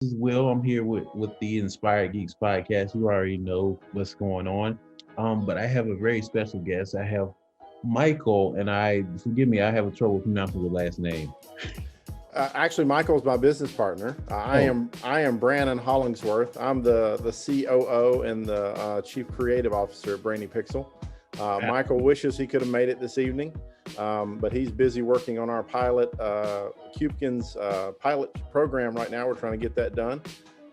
is Will. I'm here with the Inspired Geeks podcast. You already know what's going on. But I have a very special guest. I have Michael, and I forgive me, I have a trouble pronouncing your last name. Actually, Michael is my business partner. Oh, I am Brannon Hollingsworth. I'm the COO and the Chief Creative Officer at Brainy Pixel. ah, Michael wishes he could have made it this evening, but he's busy working on our pilot Cupkin's pilot program right now. We're trying to get that done,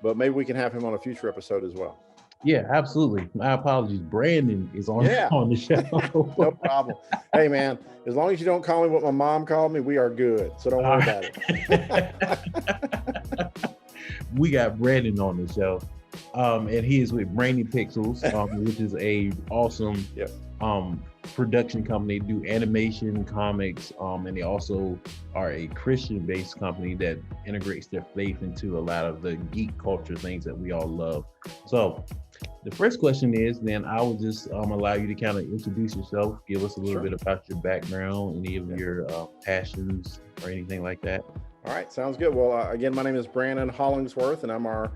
but maybe we can have him on a future episode as well. yeah, absolutely. My apologies. Brandon is on Yeah, on the no show. problem. Hey, man, as long as you don't call me what my mom called me, we are good. So don't All worry about right. it. We got Brandon on the show, and he is with Brainy Pixels, which is a awesome Yep. production company. Do animation, comics, and they also are a Christian-based company that integrates their faith into a lot of the geek culture things that we all love. So, the first question is, then I will just allow you to kind of introduce yourself, give us a little Sure. bit about your background, any of Yeah. your passions or anything like that. All right, sounds good. Well, again, my name is Brannon Hollingsworth, and I'm our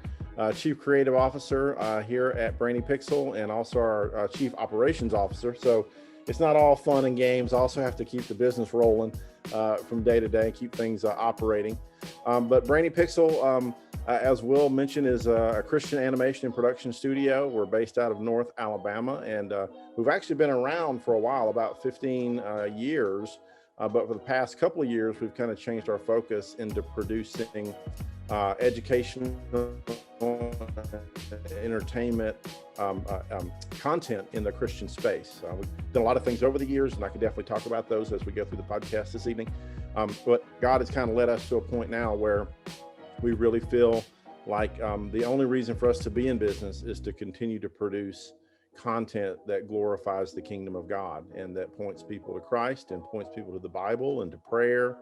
Chief Creative Officer here at Brainy Pixel, and also our Chief Operations Officer. So it's not all fun and games. I also have to keep the business rolling from day to day, keep things operating. But Brainy Pixel, as Will mentioned, is a Christian animation and production studio. We're based out of North Alabama, and we've actually been around for a while, about 15 years. But for the past couple of years, we've kind of changed our focus into producing educational, entertainment content in the Christian space. We've done a lot of things over the years, and I can definitely talk about those as we go through the podcast this evening. But God has kind of led us to a point now where we really feel like the only reason for us to be in business is to continue to produce content that glorifies the kingdom of God and that points people to Christ and points people to the Bible and to prayer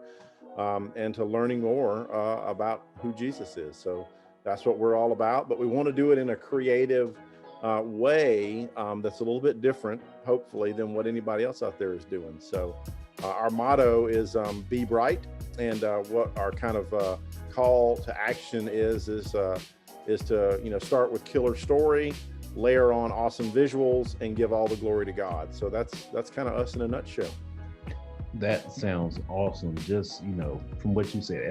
and to learning more about who Jesus is. So that's what we're all about, but we want to do it in a creative way that's a little bit different, hopefully, than what anybody else out there is doing. So our motto is be bright, and what our kind of call to action is to start with killer story, layer on awesome visuals, and give all the glory to God. So that's kind of us in a nutshell. That sounds awesome. Just, from what you said,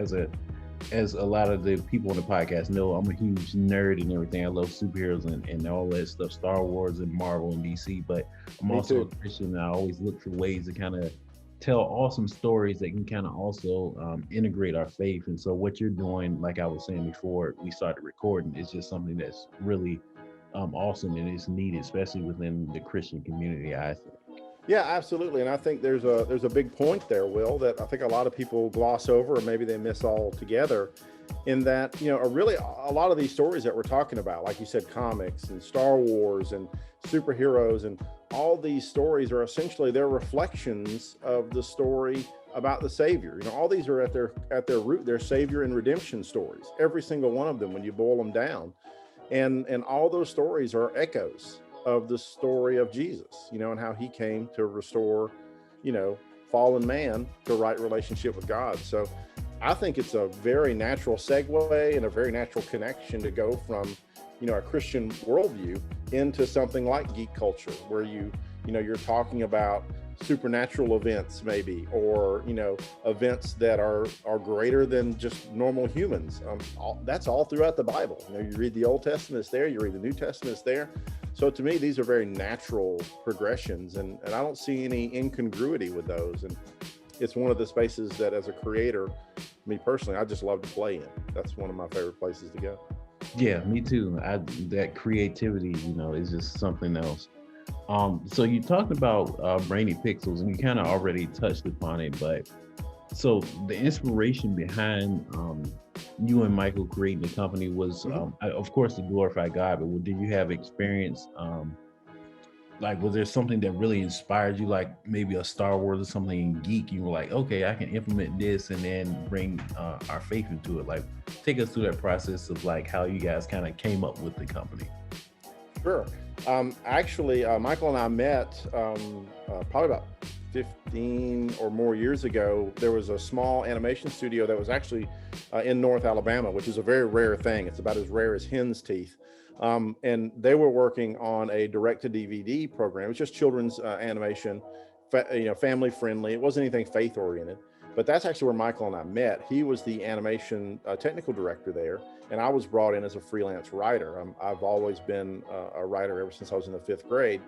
as a lot of the people on the podcast know, I'm a huge nerd and everything. I love superheroes and all that stuff, Star Wars and Marvel and DC, but I'm Me also a too. Christian, and I always look for ways to kind of tell awesome stories that can kind of also integrate our faith. And so what you're doing, like I was saying before we started recording, is just something that's really awesome, and it's needed, especially within the Christian community, I think. Yeah, absolutely. And I think there's a big point there, Will, that I think a lot of people gloss over, or maybe they miss altogether, in that, really a lot of these stories that we're talking about, like you said, comics and Star Wars and superheroes, and all these stories are essentially they're reflections of the story about the Savior. All these are at their root, their Savior and redemption stories. Every single one of them, when you boil them down. And all those stories are echoes of the story of Jesus, and how he came to restore, fallen man to right relationship with God. So I think it's a very natural segue and a very natural connection to go from, a Christian worldview into something like geek culture, where you're talking about supernatural events, maybe, or events that are greater than just normal humans. That's all throughout the Bible. You read the Old Testament, it's there. You read the New Testament, it's there. So to me, these are very natural progressions, and I don't see any incongruity with those. And it's one of the spaces that, as a creator, me personally, I just love to play in. That's one of my favorite places to go. Yeah, me too. That creativity, is just something else. So you talked about Brainy Pixels, and you kind of already touched upon it, but so the inspiration behind you and Michael creating the company was, of course, to glorify God. But did you have experience? Like, was there something that really inspired you, like maybe a Star Wars or something geek? You were like, okay, I can implement this and then bring our faith into it. Like, take us through that process of like how you guys kind of came up with the company. Sure. Actually, Michael and I met probably about 15 or more years ago, there was a small animation studio that was actually in North Alabama, which is a very rare thing. It's about as rare as hen's teeth. And they were working on a direct-to-DVD program. It was just children's animation, family friendly. It wasn't anything faith oriented. But that's actually where Michael and I met. He was the animation technical director there, and I was brought in as a freelance writer. I've always been a writer ever since I was in the 5th grade,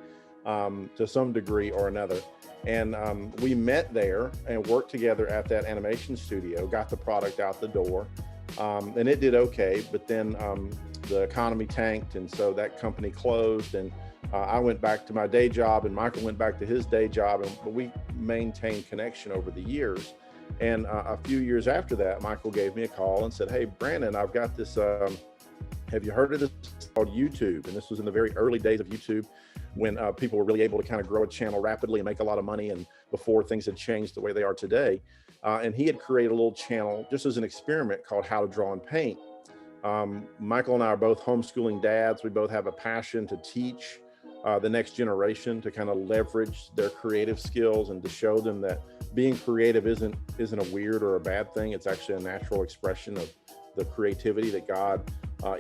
to some degree or another. And we met there and worked together at that animation studio, got the product out the door, and it did okay. But then the economy tanked, and so that company closed, and I went back to my day job, and Michael went back to his day job, but we maintained connection over the years. And a few years after that, Michael gave me a call and said, "Hey, Brannon, I've got this, have you heard of this? It's called YouTube?" And this was in the very early days of YouTube, when people were really able to kind of grow a channel rapidly and make a lot of money, and before things had changed the way they are today. And he had created a little channel just as an experiment called How to Draw and Paint. Michael and I are both homeschooling dads. We both have a passion to teach the next generation, to kind of leverage their creative skills and to show them that being creative isn't a weird or a bad thing. It's actually a natural expression of the creativity that God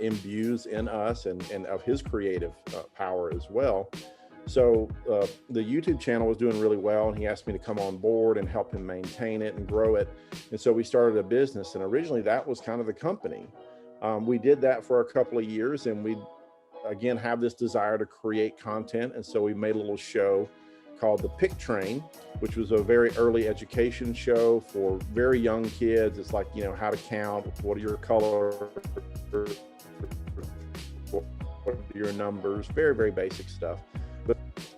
imbues in us, and of his creative power as well. So the YouTube channel was doing really well, and he asked me to come on board and help him maintain it and grow it. And so we started a business, and originally that was kind of the company. We did that for a couple of years, and we again have this desire to create content. And so we made a little show called the Pick Train, which was a very early education show for very young kids. It's like, how to count, what are your colors, what are your numbers, very, very basic stuff.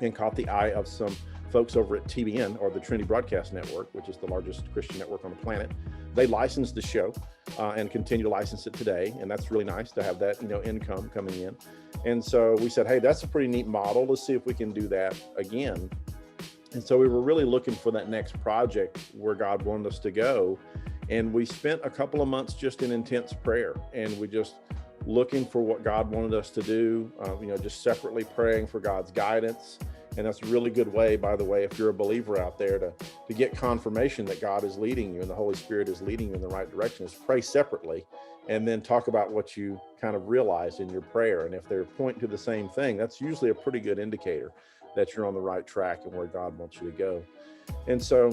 And caught the eye of some folks over at TBN, or the Trinity Broadcast Network, which is the largest Christian network on the planet. They licensed the show and continue to license it today. And that's really nice to have that, income coming in. And so we said, hey, that's a pretty neat model. Let's see if we can do that again. And so we were really looking for that next project where God wanted us to go. And we spent a couple of months just in intense prayer, and we just looking for what God wanted us to do, just separately praying for God's guidance. And that's a really good way, by the way, if you're a believer out there, to get confirmation that God is leading you and the Holy Spirit is leading you in the right direction, is pray separately and then talk about what you kind of realize in your prayer. And if they're pointing to the same thing, that's usually a pretty good indicator that you're on the right track and where God wants you to go. And so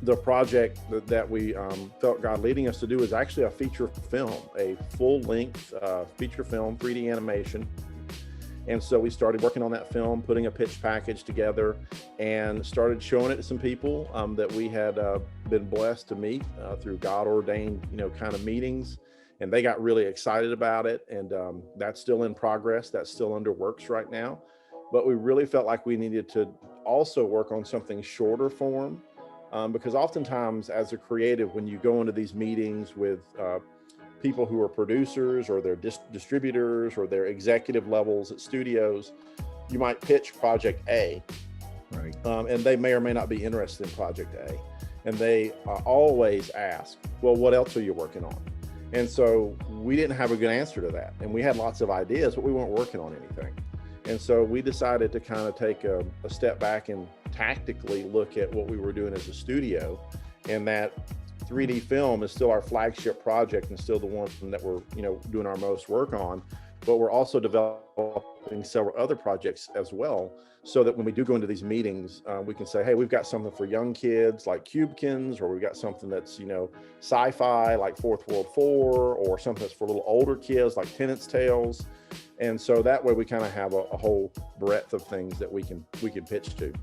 the project that we felt God leading us to do is actually a feature film, a full-length feature film, 3D animation. And so we started working on that film, putting a pitch package together, and started showing it to some people that we had been blessed to meet through God-ordained, kind of meetings. And they got really excited about it. And that's still in progress. That's still under works right now. But we really felt like we needed to also work on something shorter form, because oftentimes as a creative, when you go into these meetings with people who are producers or their distributors or their executive levels at studios, you might pitch project A, right? And they may or may not be interested in project A. And they always ask, well, what else are you working on? And so we didn't have a good answer to that. And we had lots of ideas, but we weren't working on anything. And so we decided to kind of take a step back and tactically look at what we were doing as a studio, and that 3D film is still our flagship project and still the one that we're doing our most work on, but we're also developing several other projects as well, so that when we do go into these meetings, we can say, hey, we've got something for young kids like Cubekins, or we've got something that's sci-fi like Fourth World 4, or something that's for a little older kids like Tenant's Tales. And so that way we kind of have a whole breadth of things that we can pitch to.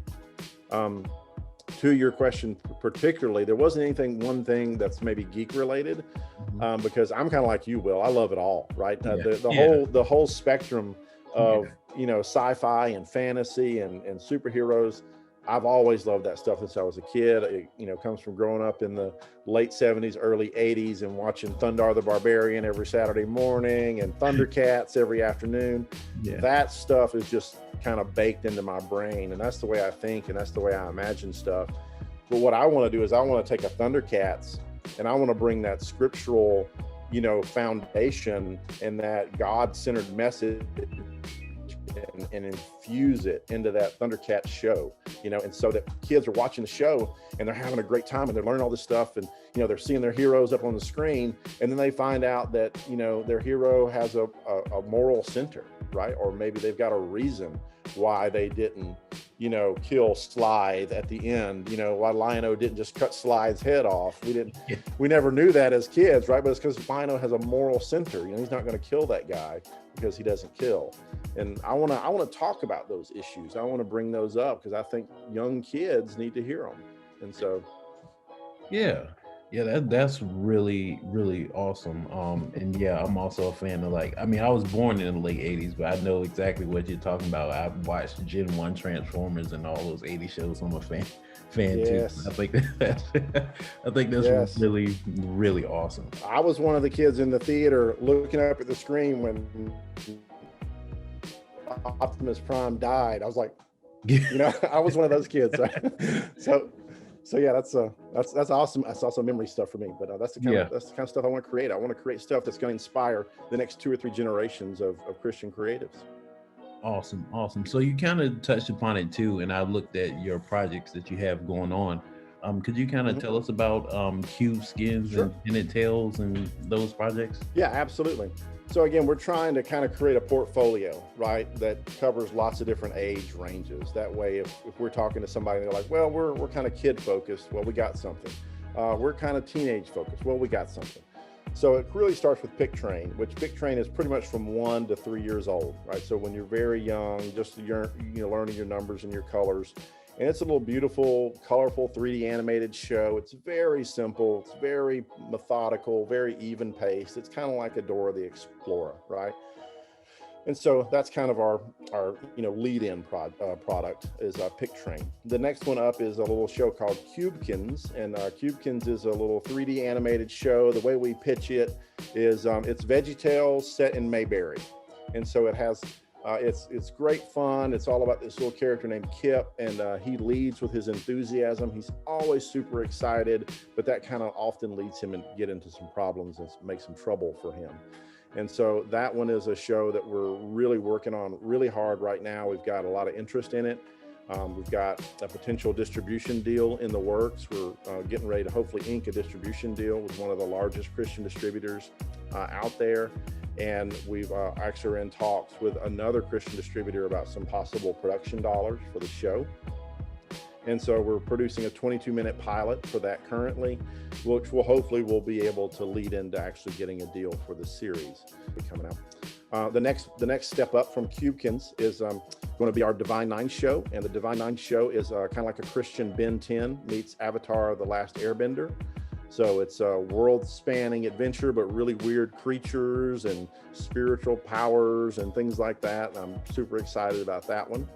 To your question particularly, there wasn't one thing that's maybe geek related, because I'm kind of like you, Will. I love it all, right? The whole spectrum of sci-fi and fantasy and superheroes. I've always loved that stuff since I was a kid. It comes from growing up in the late 70s, early 80s, and watching Thundar the Barbarian every Saturday morning and Thundercats every afternoon. Yeah. That stuff is just kind of baked into my brain, and that's the way I think, and that's the way I imagine stuff. But what I want to do is I want to take a Thundercats, and I want to bring that scriptural, foundation and that God-centered message and infuse it into that Thundercats show, and so that kids are watching the show and they're having a great time and they're learning all this stuff, and they're seeing their heroes up on the screen, and then they find out that their hero has a moral center, right? Or maybe they've got a reason why they didn't kill Slithe at the end, why Lion-O didn't just cut Slithe's head off. We never knew that as kids, right? But it's because Lion-O has a moral center. He's not going to kill that guy because he doesn't kill. And I want to talk about those issues. I want to bring those up because I think young kids need to hear them. And so, yeah, that's really, really awesome. And yeah, I'm also a fan of, like, I was born in the late 80s, but I know exactly what you're talking about. I've watched Gen 1 Transformers and all those 80s shows. I'm a fan yes. too. I think that's Yes. really, really awesome. I was one of the kids in the theater looking up at the screen when Optimus Prime died. I was like, I was one of those kids. So yeah, that's awesome. That's also memory stuff for me. But that's the kind of stuff I want to create. I want to create stuff that's going to inspire the next 2 or 3 generations of Christian creatives. Awesome. So you kind of touched upon it too, and I looked at your projects that you have going on. Could you kind of tell us about Cube Skins Sure. and Tinted Tails and those projects? Yeah, absolutely. So again, we're trying to kind of create a portfolio, right, that covers lots of different age ranges. That way, if we're talking to somebody, they're like, well, we're kind of kid focused. Well, we got something. We're kind of teenage focused. Well, we got something. So it really starts with Pick Train, which Pick Train is pretty much from 1 to 3 years old, right? So when you're very young, just learning your numbers and your colors. And it's a little beautiful, colorful 3D animated show. It's very simple. It's very methodical, very even paced. It's kind of like a Dora the Explorer, right? And so that's kind of our lead-in product is Pick Train. The next one up is a little show called Cubekins, and Cubekins is a little 3D animated show. The way we pitch it is it's VeggieTales set in Mayberry, and so it has. It's great fun. It's all about this little character named Kip, and he leads with his enthusiasm. He's always super excited, but that kind of often leads him to get into some problems and make some trouble for him. And so that one is a show that we're really working on really hard right now. We've got a lot of interest in it. We've got a potential distribution deal in the works. We're getting ready to hopefully ink a distribution deal with one of the largest Christian distributors out there. And we've actually are in talks with another Christian distributor about some possible production dollars for the show. And so we're producing a 22-minute pilot for that currently, which will be able to lead into actually getting a deal for the series coming out. The next step up from Cubekins is going to be our Divine Nine show, and the Divine Nine show is kind of like a Christian Ben 10 meets Avatar: The Last Airbender. So it's a world-spanning adventure, but really weird creatures and spiritual powers and things like that. I'm super excited about that one.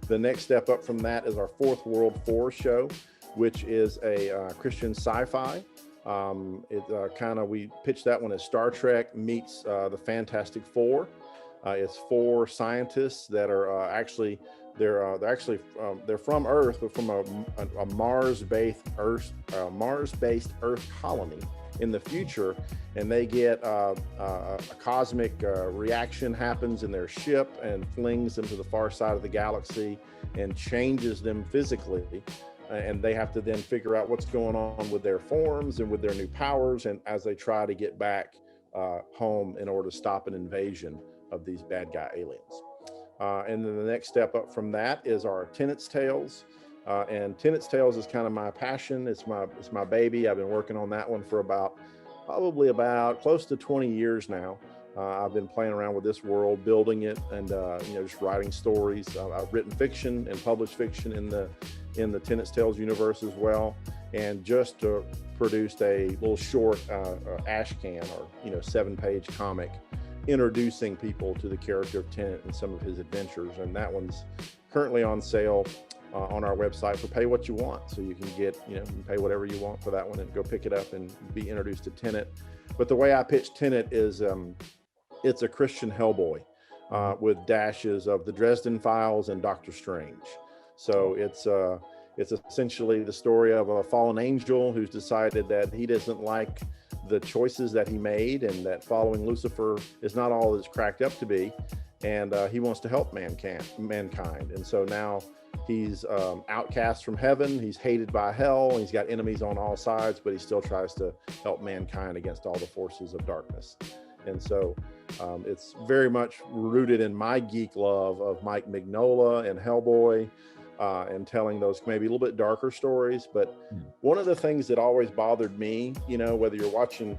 The next step up from that is our Fourth World 4 show, which is a Christian sci-fi. We pitched that one as Star Trek meets the Fantastic Four. It's 4 scientists that are they're from Earth, but from a Mars-based Earth colony in the future, and they get a cosmic reaction happens in their ship and flings them to the far side of the galaxy and changes them physically, and they have to then figure out what's going on with their forms and with their new powers, and as they try to get back home in order to stop an invasion of these bad guy aliens. And then the next step up from that is our Tenet's Tales. And Tenet's Tales is kind of my passion. It's my baby. I've been working on that one for probably about close to 20 years now. I've been playing around with this world, building it, and just writing stories. I've written fiction and published fiction in the Tenet's Tales universe as well, and just produced a little short ashcan or 7-page comic introducing people to the character of Tenet and some of his adventures. And that one's currently on sale on our website for pay what you want. So you can get, you can pay whatever you want for that one and go pick it up and be introduced to Tenet. But the way I pitch Tenet is it's a Christian Hellboy with dashes of the Dresden Files and Doctor Strange. So it's essentially the story of a fallen angel who's decided that he doesn't like the choices that he made, and that following Lucifer is not all it's cracked up to be. and he wants to help mankind. And so now he's outcast from heaven. He's hated by hell. He's got enemies on all sides, but he still tries to help mankind against all the forces of darkness. And so it's very much rooted in my geek love of Mike Mignola and Hellboy, and telling those maybe a little bit darker stories. But one of the things that always bothered me, whether you're watching,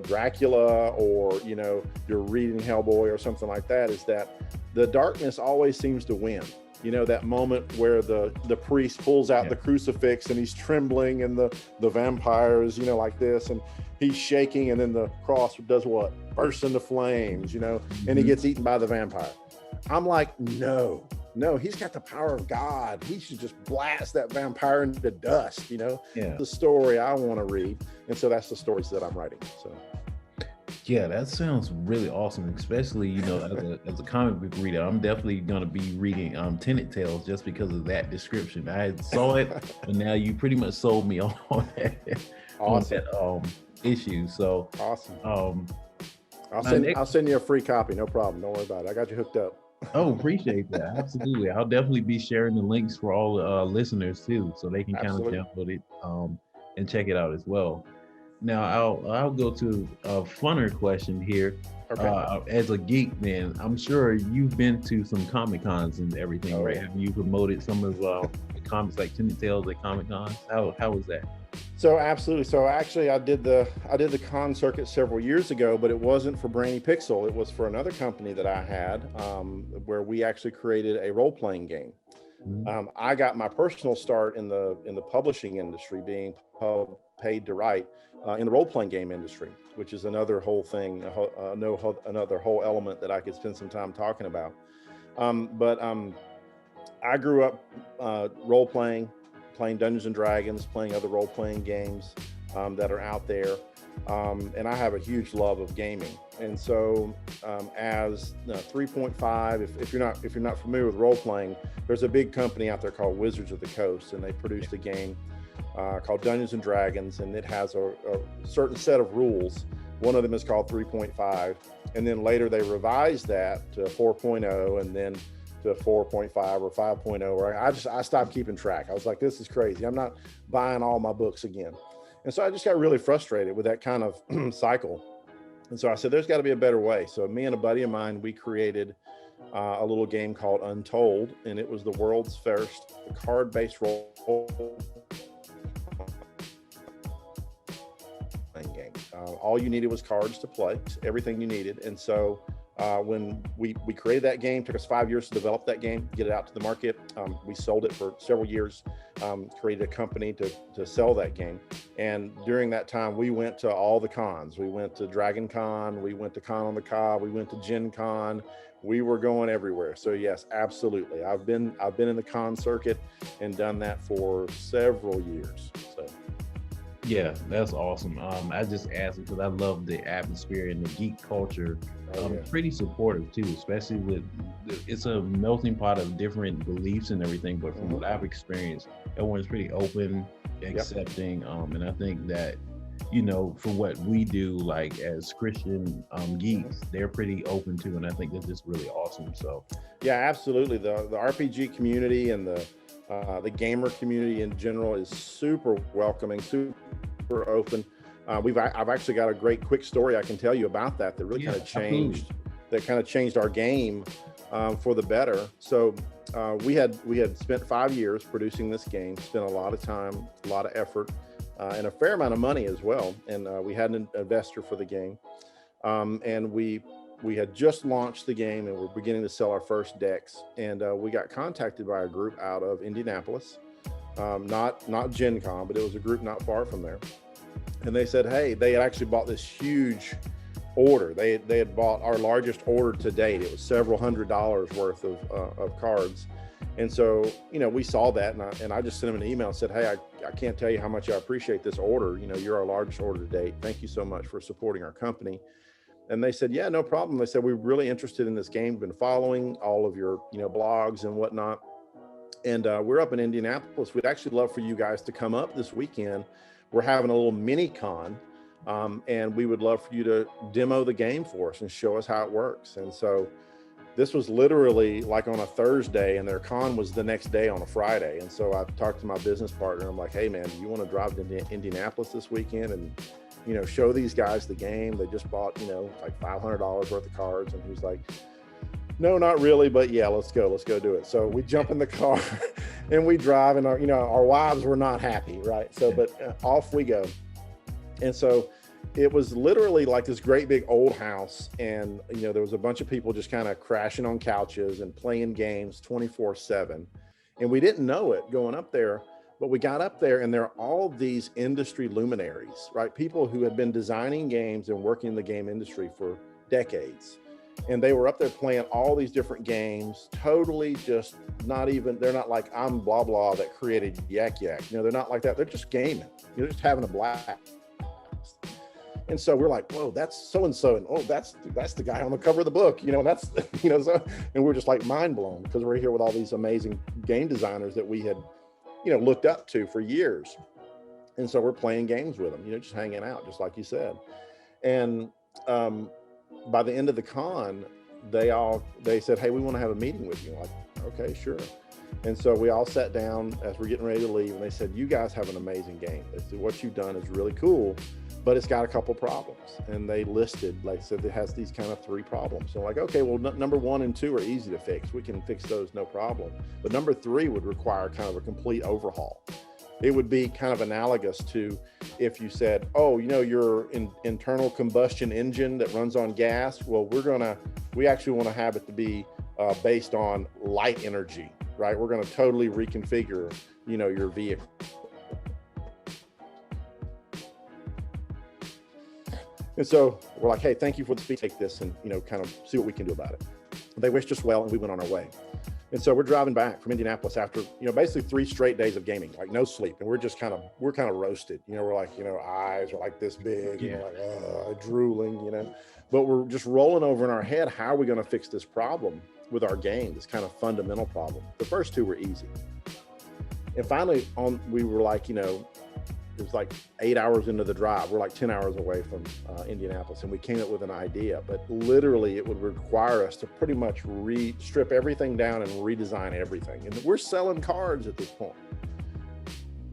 Dracula, or, you're reading Hellboy or something like that, is that the darkness always seems to win. That moment where the priest pulls out the crucifix and he's trembling, and the vampires, like this, and he's shaking, and then the cross does what? Bursts into flames, and he gets eaten by the vampire. I'm like, no, he's got the power of God. He should just blast that vampire into dust, The story I want to read. And so that's the stories that I'm writing. So. Yeah, that sounds really awesome, especially, as a comic book reader. I'm definitely going to be reading Tenant Tales just because of that description. I saw it, but now you pretty much sold me on that, awesome. on that issue. So awesome. I'll send you a free copy. No problem. Don't worry about it. I got you hooked up. Oh, appreciate that. Absolutely. I'll definitely be sharing the links for all the listeners too, so they can kind of download it and check it out as well. Now I'll go to a funner question here. Okay. As a geek, man, I'm sure you've been to some Comic Cons and everything, right? Have you promoted some of the comics like Tenant Tales at Comic Cons? How was that? So absolutely. So actually, I did the con circuit several years ago, but it wasn't for Brainy Pixel. It was for another company that I had, where we actually created a role playing game. I got my personal start in the publishing industry, being paid to write in the role playing game industry, which is another whole thing, another whole element that I could spend some time talking about. But I grew up role playing Dungeons and Dragons, playing other role-playing games that are out there, and I have a huge love of gaming. And so, as 3.5, if you're not familiar with role-playing, there's a big company out there called Wizards of the Coast, and they produced a game called Dungeons and Dragons, and it has a certain set of rules. One of them is called 3.5, and then later they revised that to 4.0, and then to 4.5 or 5.0, where I stopped keeping track. I was like, this is crazy. I'm not buying all my books again. And so I just got really frustrated with that kind of cycle. And so I said, there's got to be a better way. So me and a buddy of mine, we created a little game called Untold, and it was the world's first card-based role playing game. All you needed was cards to play, everything you needed. And so when we created that game, took us 5 years to develop that game, get it out to the market. We sold it for several years, created a company to sell that game. And during that time, we went to all the cons. We went to Dragon Con, we went to Con on the Cob, we went to Gen Con. We were going everywhere. So yes, absolutely. I've been in the con circuit and done that for several years. So. Yeah, that's awesome. I just asked because I love the atmosphere and the geek culture. Pretty supportive too, especially with it's a melting pot of different beliefs and everything. But from what I've experienced, everyone's pretty open, accepting, and I think that for what we do, like as Christian geeks, they're pretty open to, and I think that's just really awesome. So yeah, absolutely. The RPG community and the gamer community in general is super welcoming, super open. I've actually got a great quick story I can tell you about that really kind of changed our game for the better. So we had spent 5 years producing this game, spent a lot of time, a lot of effort, and a fair amount of money as well. And we had an investor for the game, and we had just launched the game, and we're beginning to sell our first decks. And we got contacted by a group out of Indianapolis, not Gen Con, but it was a group not far from there. And they said, hey, they had actually bought this huge order. They had bought our largest order to date. It was several $100s worth of cards. And so, we saw that, and I just sent them an email and said, hey, I can't tell you how much I appreciate this order. You're our largest order to date. Thank you so much for supporting our company. And they said, yeah, no problem. They said, we're really interested in this game. We've been following all of your, blogs and whatnot. And we're up in Indianapolis. We'd actually love for you guys to come up this weekend. We're having a little mini con, and we would love for you to demo the game for us and show us how it works. And so this was literally like on a Thursday, and their con was the next day on a Friday. And so I talked to my business partner. I'm like, hey man, do you want to drive to Indianapolis this weekend and, you know, show these guys the game? They just bought, you know, like $500 worth of cards. And he was like, no, not really, but yeah, let's go do it. So we jump in the car and we drive, and our wives were not happy, right? So, but off we go. And so it was literally like this great big old house, and there was a bunch of people just kind of crashing on couches and playing games 24/7. And we didn't know it going up there, but we got up there, and there are all these industry luminaries, right? People who had been designing games and working in the game industry for decades. And they were up there playing all these different games, totally just they're not like, I'm blah, blah that created Yak Yak. They're not like that. They're just gaming. You're just having a blast. And so we're like, whoa, that's so-and-so. And oh, that's the guy on the cover of the book, that's, so, and we're just like mind blown because we're here with all these amazing game designers that we had, looked up to for years. And so we're playing games with them, just hanging out, just like you said. And, by the end of the con, they said, hey, we want to have a meeting with you. I'm like, okay, sure. And so we all sat down as we're getting ready to leave, and they said, you guys have an amazing game. They said, what you've done is really cool, but it's got a couple problems. And they listed, like I said, it has these kind of 3 problems. So like, okay, well, number 1 and 2 are easy to fix. We can fix those, no problem. But number 3 would require kind of a complete overhaul. It would be kind of analogous to if you said, oh, your internal combustion engine that runs on gas. Well, we actually want to have it to be based on light energy, right? We're going to totally reconfigure, your vehicle. And so we're like, hey, thank you for the speech. Take this and, kind of see what we can do about it. They wished us well, and we went on our way. And so we're driving back from Indianapolis after, basically 3 straight days of gaming, like no sleep. And we're kind of roasted, we're like, eyes are like this big, like, drooling, but we're just rolling over in our head. How are we going to fix this problem with our game? This kind of fundamental problem. The first 2 were easy. And finally we were like, it was like 8 hours into the drive. We're like 10 hours away from Indianapolis, and we came up with an idea, but literally it would require us to pretty much strip everything down and redesign everything. And we're selling cards at this point.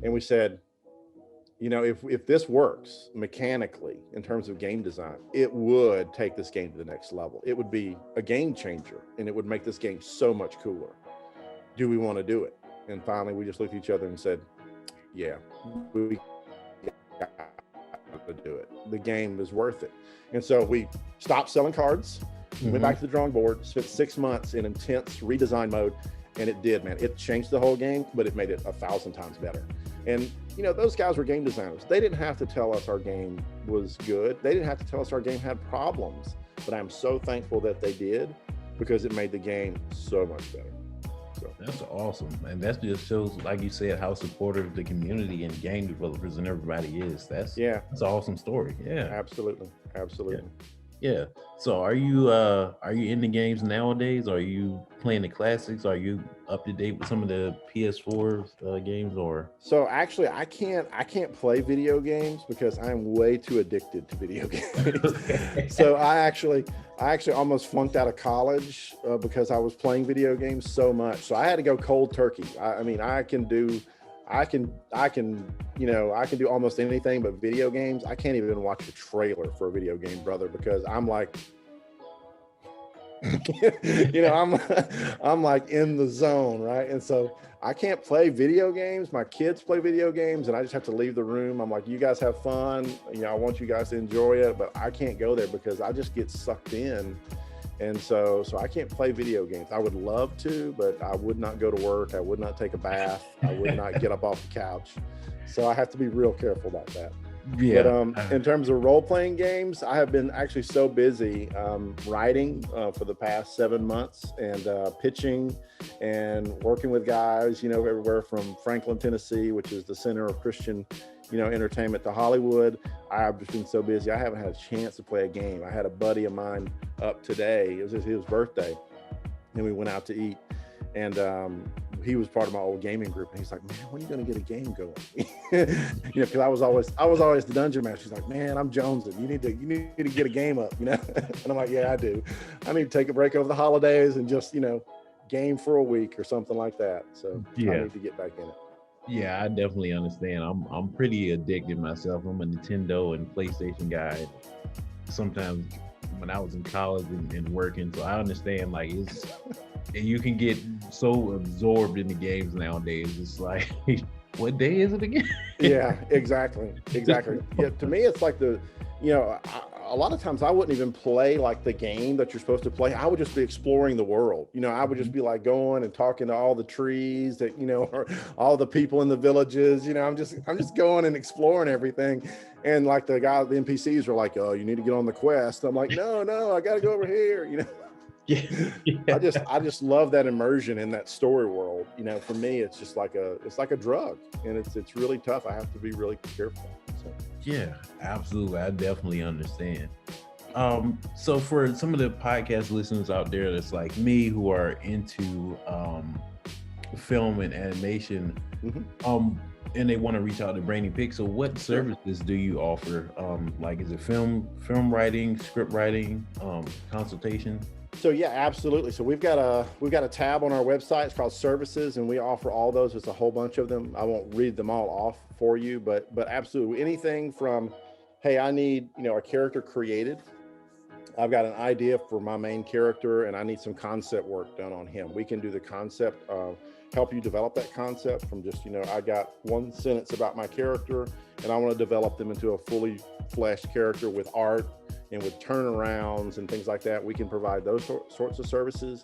And we said, if this works mechanically in terms of game design, it would take this game to the next level. It would be a game changer, and it would make this game so much cooler. Do we want to do it? And finally, we just looked at each other and said, yeah, we got to do it. The game is worth it. And so we stopped selling cards, went back to the drawing board, spent 6 months in intense redesign mode, and it did, man. It changed the whole game, but it made it 1,000 times better. And those guys were game designers. They didn't have to tell us our game was good. They didn't have to tell us our game had problems, but I'm so thankful that they did, because it made the game so much better. So that's awesome, and that just shows, like you said, how supportive the community and game developers and everybody is. That's an awesome story. Yeah, absolutely. Yeah. So are you into games nowadays? Are you playing the classics? Are you up to date with some of the PS4 games? Or so actually I can't play video games because I'm way too addicted to video games. So I actually almost flunked out of college because I was playing video games so much. So I had to go cold turkey. I can do almost anything but video games. I can't even watch a trailer for a video game, brother, because I'm like, I'm like in the zone, right? And so I can't play video games. My kids play video games, and I just have to leave the room. I'm like, you guys have fun. I want you guys to enjoy it, but I can't go there because I just get sucked in. And so I can't play video games. I would love to, but I would not go to work. I would not take a bath. I would not get up off the couch. So I have to be real careful about that. Yeah. But in terms of role-playing games, I have been actually so busy writing for the past 7 months, and pitching and working with guys, everywhere from Franklin, Tennessee, which is the center of Christian entertainment, to Hollywood. I've just been so busy. I haven't had a chance to play a game. I had a buddy of mine up today. It was his birthday, and we went out to eat. And he was part of my old gaming group, and he's like, man, when are you going to get a game going? Because I was always the dungeon master. He's like, man, I'm jonesing. You need to get a game up, And I'm like, yeah, I do. I need to take a break over the holidays and just, game for a week or something like that. So Yeah. I need to get back in it. Yeah, I definitely understand. I'm pretty addicted myself. I'm a Nintendo and PlayStation guy. Sometimes when I was in college and working, so I understand like and you can get so absorbed in the games nowadays. It's like, what day is it again? Yeah, exactly. Yeah, to me, it's like a lot of times I wouldn't even play like the game that you're supposed to play. I would just be exploring the world. I would just be like going and talking to all the trees that, or all the people in the villages. I'm just going and exploring everything. And like the NPCs are like, oh, you need to get on the quest. I'm like, no, I got to go over here. Yeah. I just love that immersion in that story world. For me, it's just like a drug, and it's really tough. I have to be really careful. So. Yeah, absolutely. I definitely understand. So for some of the podcast listeners out there that's like me who are into film and animation, and they want to reach out to Brainy Pixel, what services do you offer? Like, is it film writing, script writing, consultation? So yeah, absolutely. So we've got a tab on our website. It's called Services, and we offer all those. It's a whole bunch of them. I won't read them all off for you, but absolutely anything from, hey, I need a character created. I've got an idea for my main character, and I need some concept work done on him. We can do the concept, help you develop that concept from just I got one sentence about my character, and I want to develop them into a fully fleshed character with art and with turnarounds and things like that. We can provide those sorts of services.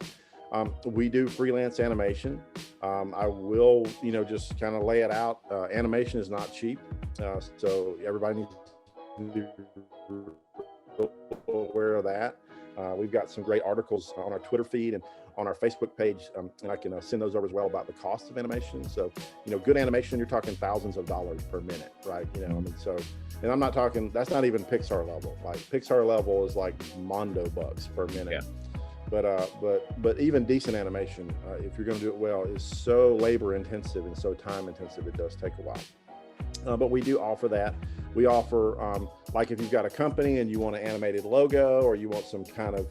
We do freelance animation. I will, just kind of lay it out. Animation is not cheap. So everybody needs to be aware of that. We've got some great articles on our Twitter feed and on our Facebook page, and I can send those over as well about the cost of animation. So, good animation, you're talking thousands of dollars per minute, right? And I'm not talking, that's not even Pixar level. Like Pixar level is like Mondo bucks per minute. Yeah. But even decent animation, if you're going to do it well, is so labor intensive and so time intensive, it does take a while. But we do offer that. We offer, like if you've got a company and you want an animated logo, or you want some kind of,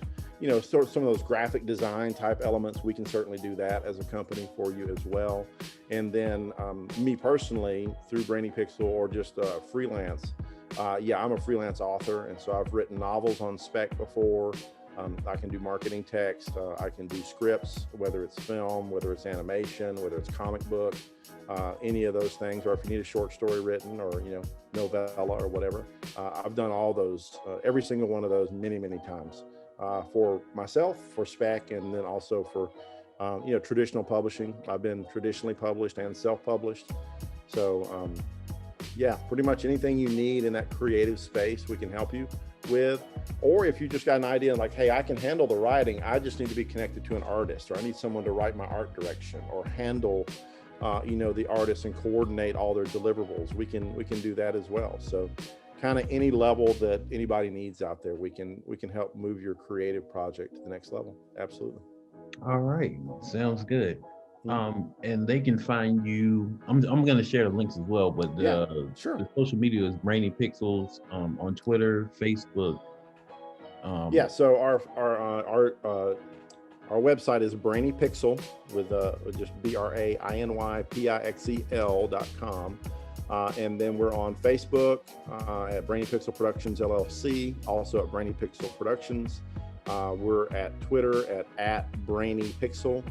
sort of some of those graphic design type elements, we can certainly do that as a company for you as well. And then me personally, through Brainy Pixel or just freelance, I'm a freelance author, and so I've written novels on spec before. I can do marketing text. I can do scripts, whether it's film, whether it's animation, whether it's comic book, any of those things, or if you need a short story written or, novella or whatever. I've done all those, every single one of those many, many times for myself, for spec, and then also for, traditional publishing. I've been traditionally published and self-published. So, pretty much anything you need in that creative space, we can help you with. Or if you just got an idea and like, hey, I can handle the writing, I just need to be connected to an artist, or I need someone to write my art direction or handle the artists and coordinate all their deliverables, we can do that as well. So kind of any level that anybody needs out there, we can help move your creative project to the next level. Absolutely. All right, sounds good. And they can find you. I'm going to share the links as well, but sure. The social media is Brainy Pixels on Twitter, Facebook. So our website is Brainy Pixel with just BRAINYPIXEL.com. And then we're on Facebook at Brainy Pixel Productions LLC, also at Brainy Pixel Productions. We're at Twitter at Brainy Pixel,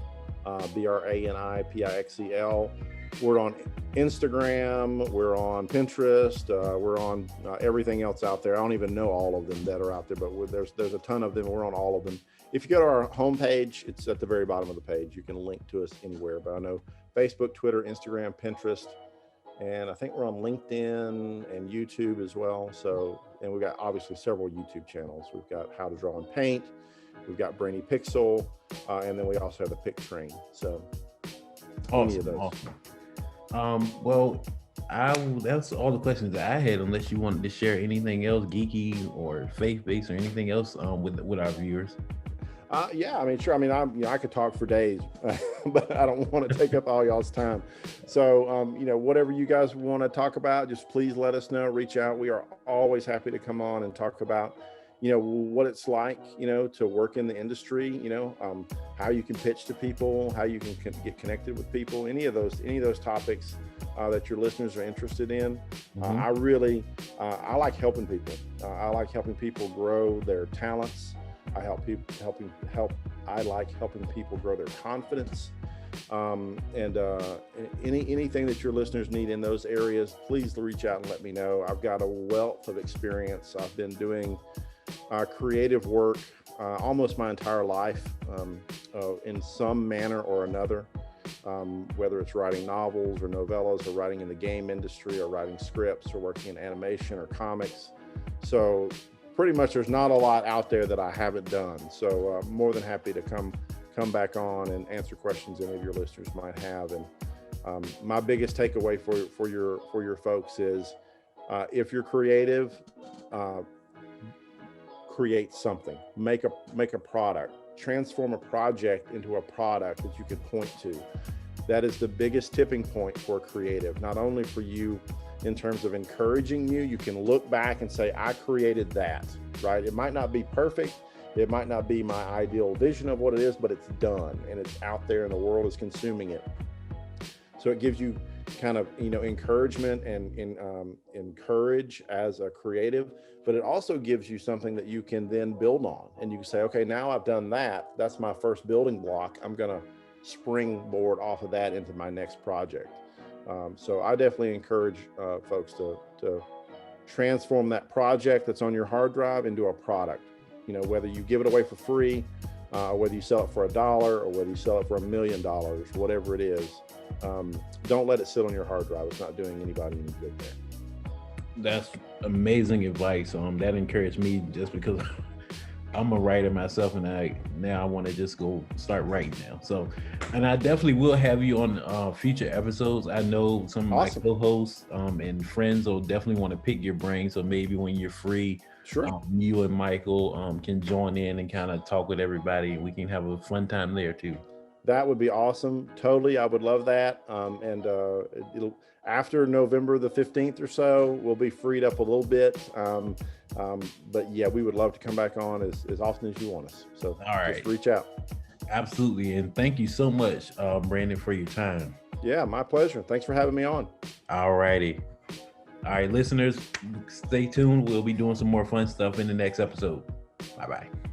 BRANIPIXEL. We're on Instagram, we're on Pinterest, we're on everything else out there. I don't even know all of them that are out there, but there's a ton of them. We're on all of them. If you go to our homepage, it's at the very bottom of the page. You can link to us anywhere, but I know Facebook, Twitter, Instagram, Pinterest, and I think we're on LinkedIn and YouTube as well. So, and we've got obviously several YouTube channels. We've got How to Draw and Paint, we've got Brainy Pixel, and then we also have the Pick Train. So any of those. Awesome. Well, that's all the questions that I had, unless you wanted to share anything else geeky or faith-based or anything else with our viewers. Yeah, I mean, sure. I mean, I could talk for days, but I don't want to take up all y'all's time. So, whatever you guys want to talk about, just please let us know. Reach out. We are always happy to come on and talk about, what it's like, to work in the industry. How you can pitch to people, how you can get connected with people. Any of those topics that your listeners are interested in. I like helping people. I like helping people grow their talents. I like helping people grow their confidence. Anything that your listeners need in those areas, please reach out and let me know. I've got a wealth of experience. I've been doing creative work almost my entire life in some manner or another, whether it's writing novels or novellas or writing in the game industry or writing scripts or working in animation or comics. So pretty much there's not a lot out there that I haven't done. So more than happy to come back on and answer questions any of your listeners might have. And my biggest takeaway for your folks is if you're creative, create something, make a product, transform a project into a product that you can point to. That is the biggest tipping point for creative, not only for you in terms of encouraging you can look back and say, I created that, right? It might not be perfect. It might not be my ideal vision of what it is, but it's done and it's out there and the world is consuming it. So it gives you kind of, encouragement and encourage as a creative, but it also gives you something that you can then build on. And you can say, okay, now I've done that. That's my first building block. I'm going to springboard off of that into my next project. So I definitely encourage folks to transform that project that's on your hard drive into a product. Whether you give it away for free, or whether you sell it for $1, or whether you sell it for $1 million, whatever it is, don't let it sit on your hard drive. It's not doing anybody any good there. That's amazing advice. That encouraged me just because I'm a writer myself, and I want to just go start writing now. So, and I definitely will have you on future episodes. I know some of my co-hosts and friends will definitely want to pick your brain. So maybe when you're free, sure, you and Michael can join in and kind of talk with everybody. We can have a fun time there too. That would be awesome. Totally, I would love that. It'll after November the 15th or so, we'll be freed up a little bit. But yeah, we would love to come back on as often as you want us. So all right, just reach out. Absolutely. And thank you so much, Brandon, for your time. Yeah, my pleasure. Thanks for having me on. All righty. All right, listeners, stay tuned. We'll be doing some more fun stuff in the next episode. Bye-bye.